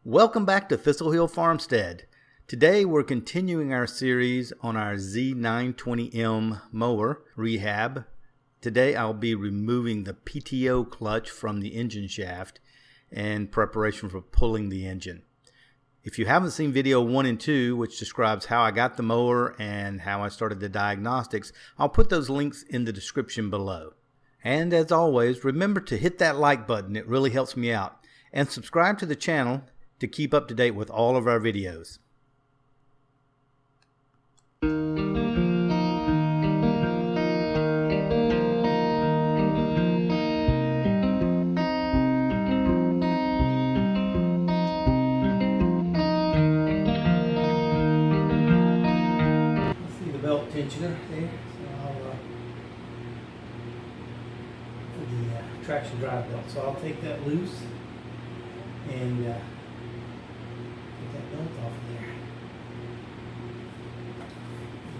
Welcome back to Thistle Farmstead. Today we're continuing our series on our Z920m mower, Rehab. Today I'll be removing the PTO clutch from the engine shaft in preparation for pulling the engine. If you haven't seen video 1 and 2, which describes how I got the mower and how I started the diagnostics, I'll put those links in the description below. And as always, remember to hit that like button, it really helps me out. And subscribe to the channel to keep up to date with all of our videos. See the belt tensioner there, so I'll for the traction drive belt. So I'll take that loose and get that belt off of there.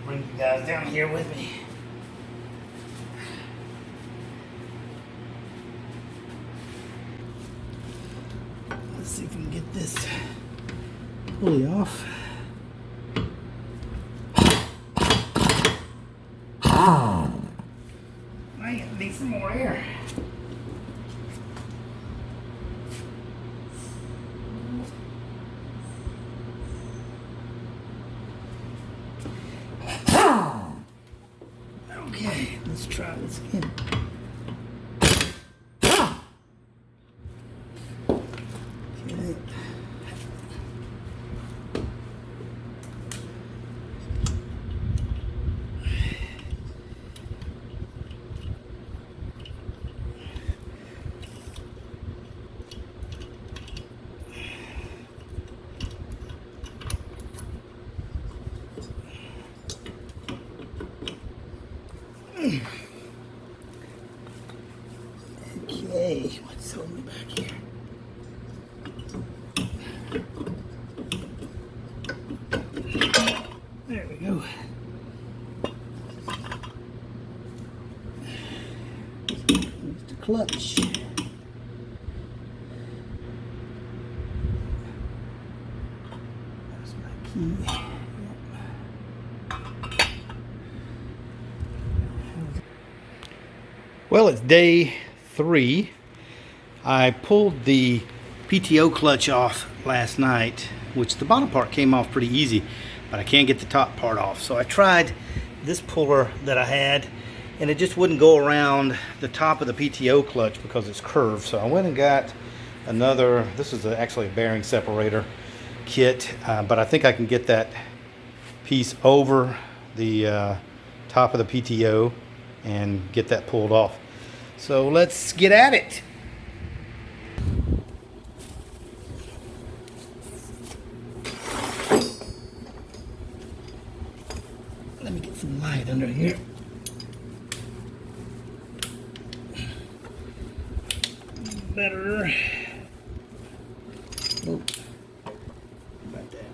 Bring you guys down here with me. Let's see if we can get this pulley off. I need some more air. Okay, let's try this again. Okay. Okay, what's holding me back here? There we go. Here's the clutch. That's my key. Well, it's day 3. I pulled the PTO clutch off last night, which the bottom part came off pretty easy, but I can't get the top part off. So I tried this puller that I had, and it just wouldn't go around the top of the PTO clutch because it's curved. So I went and got another, this is actually a bearing separator kit, but I think I can get that piece over the top of the PTO and get that pulled off. So let's get at it. Let me get some light under here. Better. Oh, about that.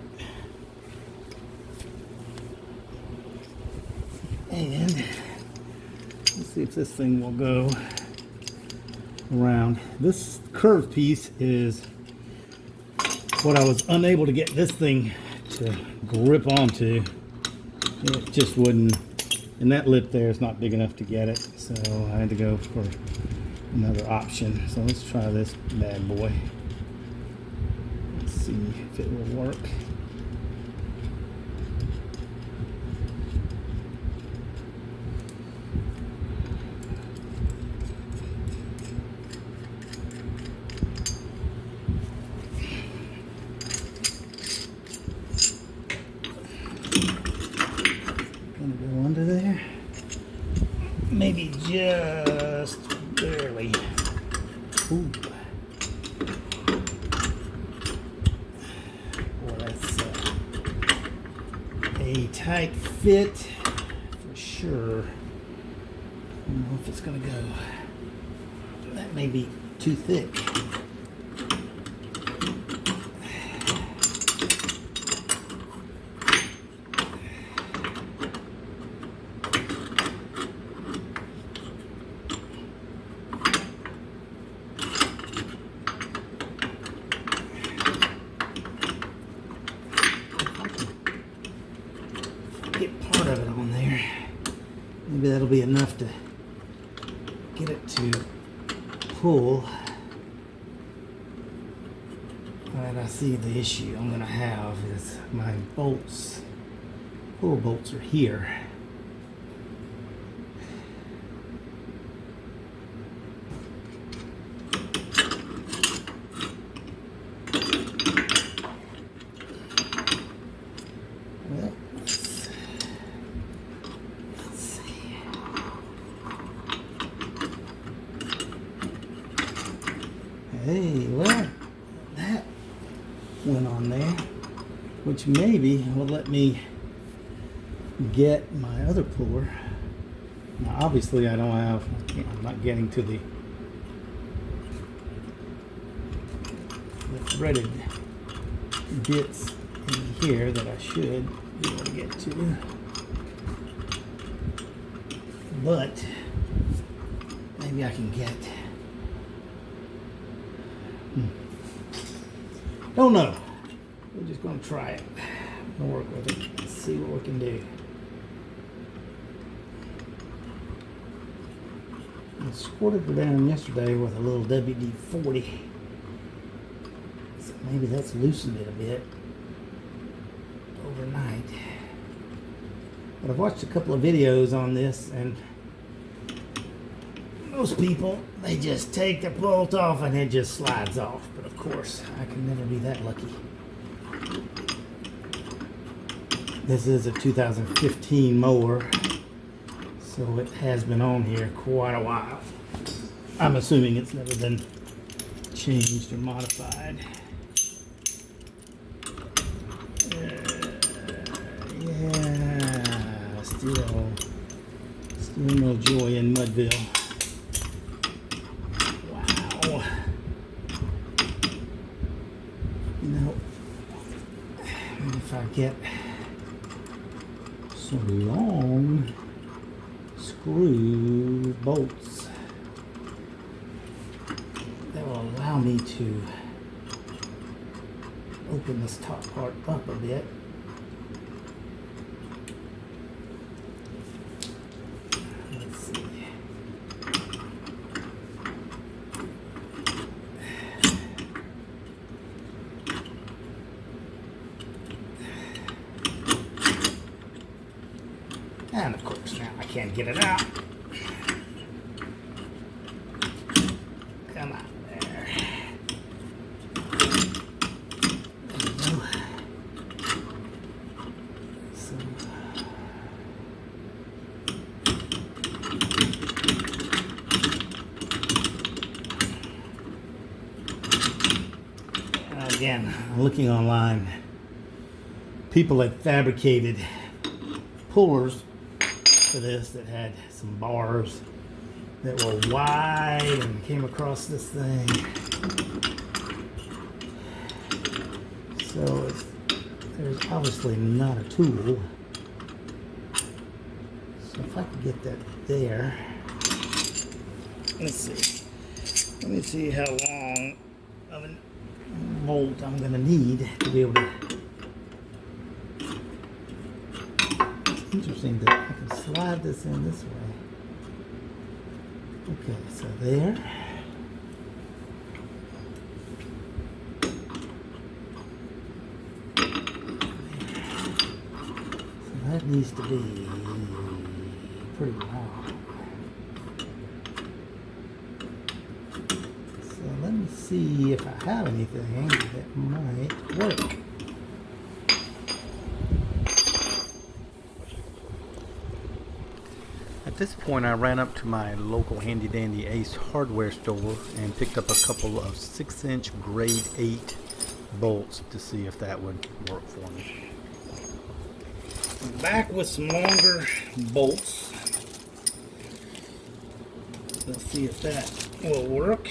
And let's see if this thing will go around. This curved piece is what I was unable to get this thing to grip onto. It just wouldn't, and that lip there is not big enough to get it, so I had to go for another option. So let's try this bad boy. Let's see if it will work. Gonna go under there. Maybe just barely. Ooh. Boy, that's a tight fit for sure. I don't know if it's gonna go. That may be too thick. be enough to get it to pull. And I see the issue I'm going to have is my bolts, pull bolts are here. Well, let's see. Hey, well, that went on there, which maybe will let me get my other puller. Now obviously I don't have, I'm not getting to the threaded bits in here that I should be able to get to, but maybe I can get, don't know. We're just going to try it. We'll work with it. Let's see what we can do. I squirted it down yesterday with a little WD-40. So maybe that's loosened it a bit overnight. But I've watched a couple of videos on this, and most people, they just take the bolt off and it just slides off. But of course, I can never be that lucky. This is a 2015 mower, so it has been on here quite a while. I'm assuming it's never been changed or modified. Yeah, still no joy in Mudville. Wow. You know, if I get some long screw bolts that will allow me to open this top part up a bit. Let's see. And of course now I can't get it out. Come on there. There we go. So, again, I'm looking online. People had fabricated pullers for this that had some bars that were wide, and came across this thing. So there's obviously not a tool. So if I can get that there, let's see. Let me see how long of a bolt I'm going to need to be able to. It's interesting that I can slide this in this way. Okay, so there. So that needs to be pretty long. So let me see if I have anything that might work. At this point, I ran up to my local handy dandy Ace hardware store and picked up a couple of 6-inch grade 8 bolts to see if that would work for me. I'm back with some longer bolts. Let's see if that will work.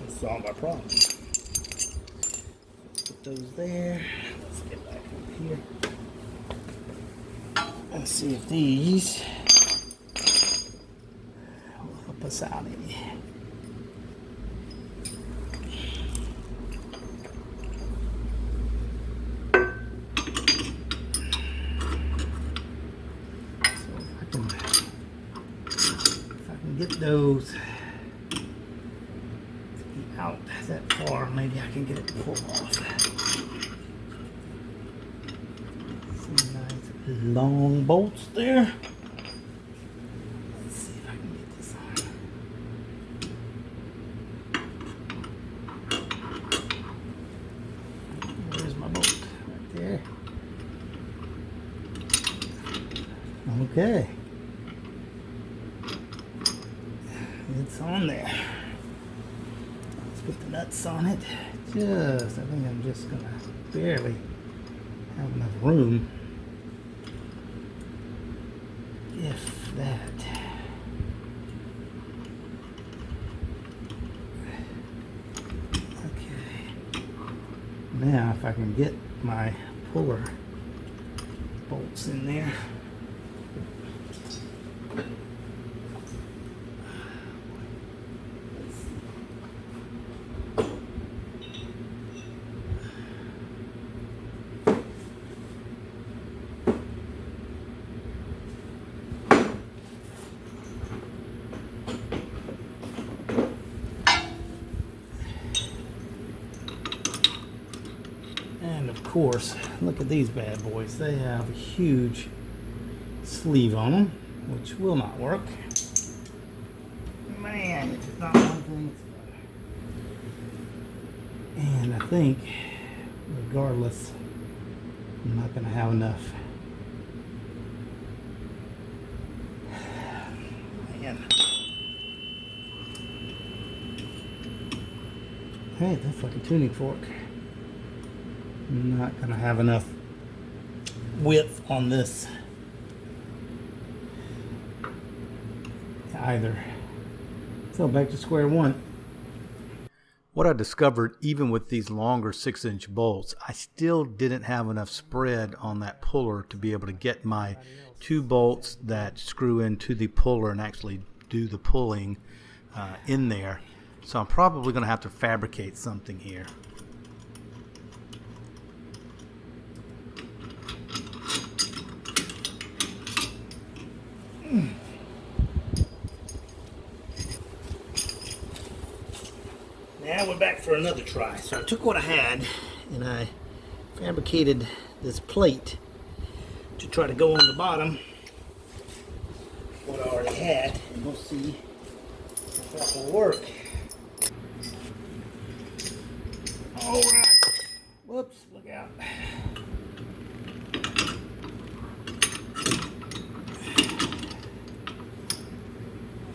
Let's solve our problem. Put those there. Let's get back over here. Let's see if these will help us out any. those out that far. Maybe I can get it to pull off. Some nice long bolts there. Let's see if I can get this on. Where's my bolt? Right there. Okay. It's on there. Let's put the nuts on it. I think I'm just gonna barely have enough room. If that. Okay. Now if I can get my puller bolts in there. And of course, look at these bad boys. They have a huge sleeve on them, which will not work. Man, if it's not one thing, it's another. And I think, regardless, I'm not going to have enough. Man. Hey, that's like a tuning fork. I'm not going to have enough width on this either. So back to square one. What I discovered, even with these longer 6-inch bolts, I still didn't have enough spread on that puller to be able to get my 2 bolts that screw into the puller and actually do the pulling in there. So I'm probably going to have to fabricate something here. Now we're back for another try. So I took what I had and I fabricated this plate to try to go on the bottom. What I already had, and we'll see if that will work. Alright. Whoops, look out.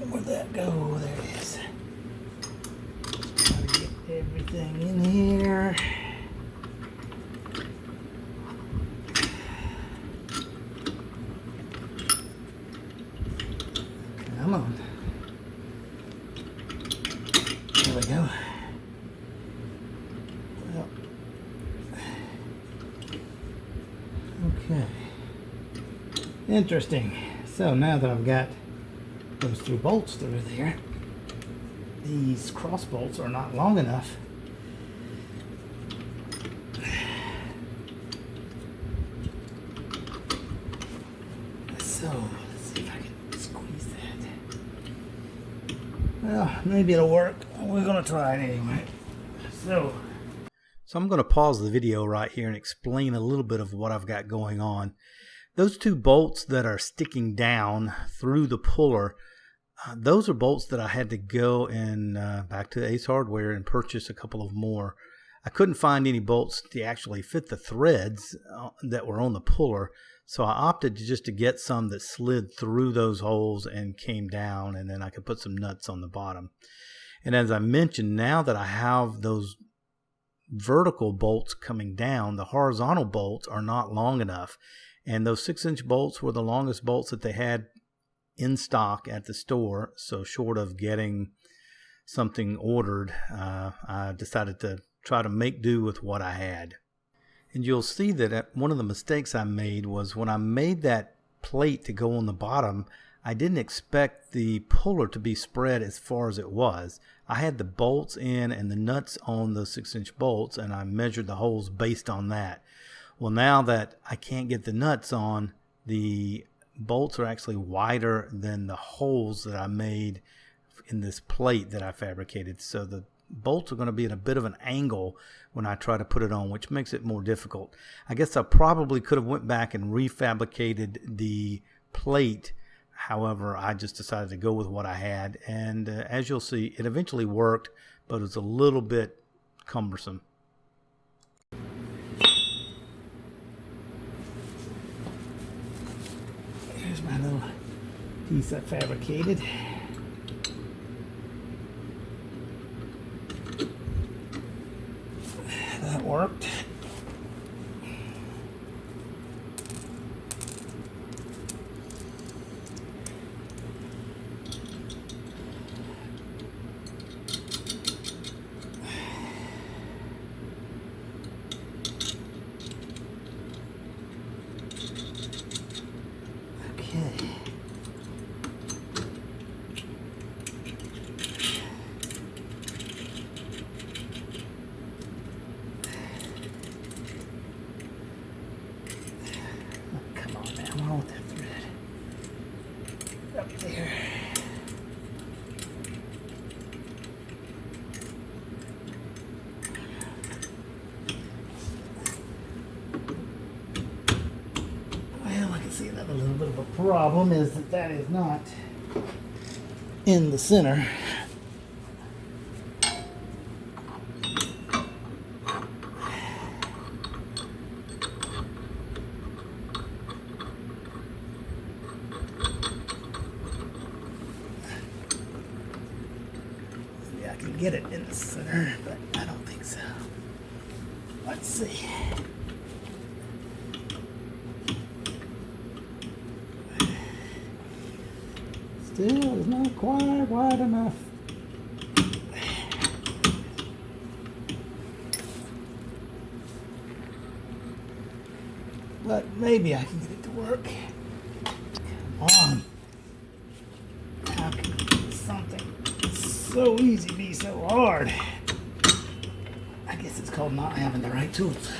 Where'd that go? There it is. Try to get everything in here. Come on. There we go. Well, okay. Interesting. So now that I've got those 3 bolts through there, these cross bolts are not long enough. So let's see if I can squeeze that. Well, maybe it'll work. We're gonna try it anyway. So I'm gonna pause the video right here and explain a little bit of what I've got going on. Those 2 bolts that are sticking down through the puller, those are bolts that I had to go and back to Ace Hardware and purchase a couple of more. I couldn't find any bolts to actually fit the threads that were on the puller, so I opted just to get some that slid through those holes and came down, and then I could put some nuts on the bottom. And as I mentioned, now that I have those vertical bolts coming down, the horizontal bolts are not long enough. And those 6-inch bolts were the longest bolts that they had in stock at the store. So short of getting something ordered, I decided to try to make do with what I had. And you'll see that one of the mistakes I made was when I made that plate to go on the bottom, I didn't expect the puller to be spread as far as it was. I had the bolts in and the nuts on those 6-inch bolts, and I measured the holes based on that. Well, now that I can't get the nuts on, the bolts are actually wider than the holes that I made in this plate that I fabricated. So the bolts are going to be at a bit of an angle when I try to put it on, which makes it more difficult. I guess I probably could have went back and refabricated the plate. However, I just decided to go with what I had, and as you'll see, it eventually worked, but it was a little bit cumbersome. Here's my little piece I fabricated. That worked. Okay. With that thread up there. Well, I can see another little bit of a problem is that that is not in the center. I can get it in the center, but I don't think so. Let's see. Still is not quite wide enough. But maybe I can get it to work. Come on. How can something so easy be so hard? I guess it's called not having the right tools.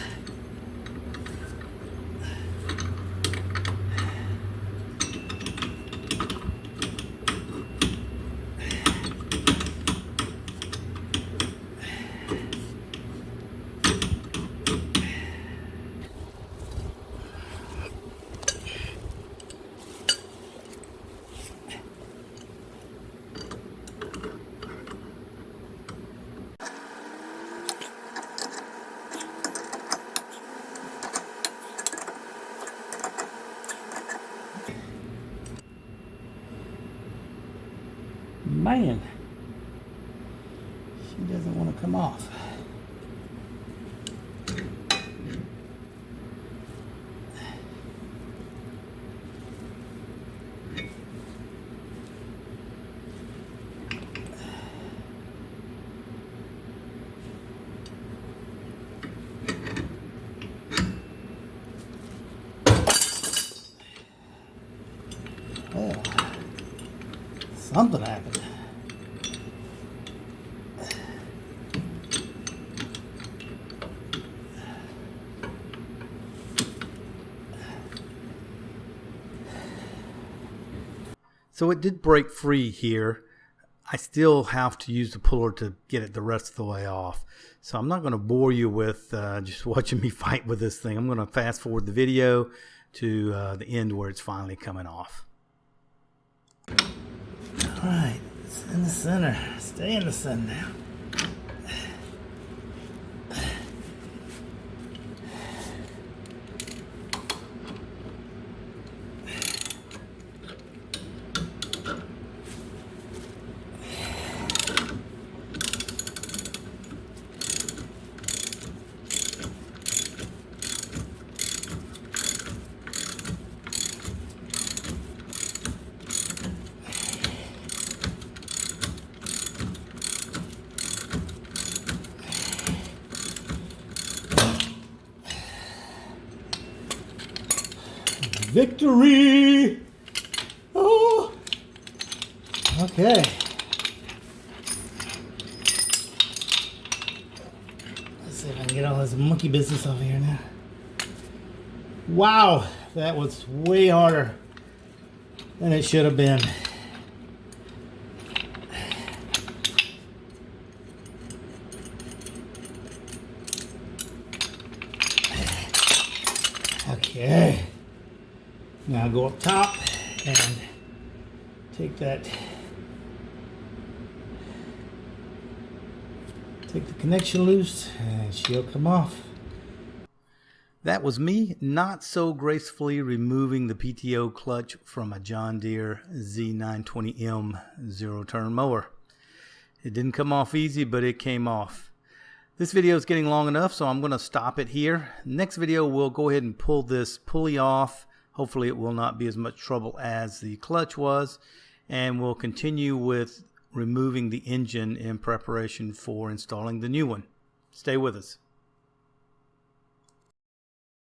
Man, she doesn't want to come off. Well, something happened. So it did break free here. I still have to use the puller to get it the rest of the way off. So I'm not going to bore you with just watching me fight with this thing. I'm going to fast forward the video to the end where it's finally coming off. All right, it's in the center. Stay in the center now. Victory! Oh! Okay. Let's see if I can get all this monkey business over here now. Wow, that was way harder than it should have been. Okay. Now go up top and take the connection loose and she'll come off. That was me not so gracefully removing the PTO clutch from a John Deere Z920m Zero Turn mower. It didn't come off easy, but it came off. This video is getting long enough, so I'm going to stop it here. Next video, we'll go ahead and pull this pulley off. Hopefully it will not be as much trouble as the clutch was. And we'll continue with removing the engine in preparation for installing the new one. Stay with us.